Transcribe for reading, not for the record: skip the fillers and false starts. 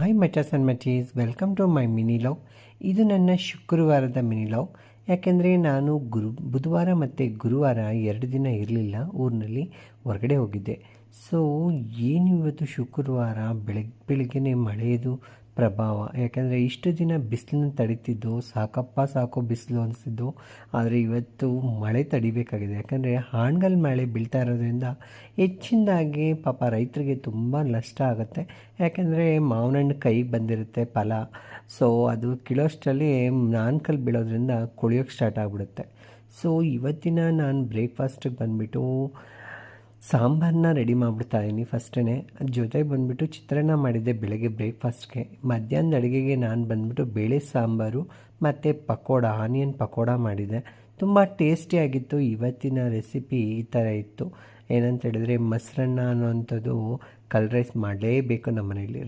Hi ಮಚಸ್ and ಮಚೀಸ್, welcome to my mini love. ಇದು ನನ್ನ ಶುಕ್ರವಾರದ ಮಿನಿ ಲವ್. ಯಾಕೆಂದರೆ ನಾನು ಬುಧವಾರ ಮತ್ತು ಗುರುವಾರ 2 ದಿನ ಇರಲಿಲ್ಲ, ಊರಿನಲ್ಲಿ ಹೊರಗಡೆ ಹೋಗಿದ್ದೆ. ಸೊ ಇವತ್ತು ಶುಕ್ರವಾರ ಬೆಳಗ್ಗೆನೇ ಮಳೆಯದು ಪ್ರಭಾವ. ಯಾಕೆಂದರೆ ಇಷ್ಟು ದಿನ ಬಿಸಿಲನ್ನ ತಡೀತಿದ್ದು, ಸಾಕು ಬಿಸಿಲು ಅನಿಸ್ತಿದ್ದು. ಆದರೆ ಇವತ್ತು ಮಳೆ ತಡಿಬೇಕಾಗಿದೆ. ಯಾಕಂದರೆ ಹಾಣ್ಗಲ್ ಮಳೆ ಬೀಳ್ತಾ ಇರೋದ್ರಿಂದ ಹೆಚ್ಚಿನದಾಗಿ ಪಾಪ ರೈತರಿಗೆ ತುಂಬ ನಷ್ಟ ಆಗುತ್ತೆ. ಯಾಕೆಂದರೆ ಮಾವಿನ ಹಣ್ಣು ಕೈಗೆ ಬಂದಿರುತ್ತೆ ಫಲ. ಸೊ ಅದು ಕಿಳೋಷ್ಟರಲ್ಲಿ ಆನ್ಕಲ್ ಬೀಳೋದ್ರಿಂದ ಕೊಳಿಯೋಕ್ಕೆ ಸ್ಟಾರ್ಟ್ ಆಗಿಬಿಡುತ್ತೆ. ಸೊ ಇವತ್ತಿನ ನಾನು ಬ್ರೇಕ್ಫಾಸ್ಟಿಗೆ ಬಂದುಬಿಟ್ಟು ಸಾಂಬಾರನ್ನ ರೆಡಿ ಮಾಡಿಬಿಡ್ತಾ ಇದ್ದೀನಿ ಫಸ್ಟೇ. ಜೊತೆಗೆ ಬಂದುಬಿಟ್ಟು ಚಿತ್ರಾನ್ನ ಮಾಡಿದ್ದೆ ಬೆಳಗ್ಗೆ ಬ್ರೇಕ್ಫಾಸ್ಟ್ಗೆ. ಮಧ್ಯಾಹ್ನದ ಅಡುಗೆಗೆ ನಾನು ಬಂದುಬಿಟ್ಟು ಬೇಳೆ ಸಾಂಬಾರು ಮತ್ತು ಪಕೋಡ, ಆನಿಯನ್ ಪಕೋಡ ಮಾಡಿದ್ದೆ. ತುಂಬ ಟೇಸ್ಟಿಯಾಗಿತ್ತು. ಇವತ್ತಿನ ರೆಸಿಪಿ ಈ ಥರ ಇತ್ತು. ಏನಂತ ಹೇಳಿದ್ರೆ ಮೊಸರನ್ನ ಅನ್ನೋವಂಥದ್ದು ಕಲ್ ರೈಸ್ ಮಾಡಲೇಬೇಕು ನಮ್ಮ ಮನೆಯಲ್ಲಿ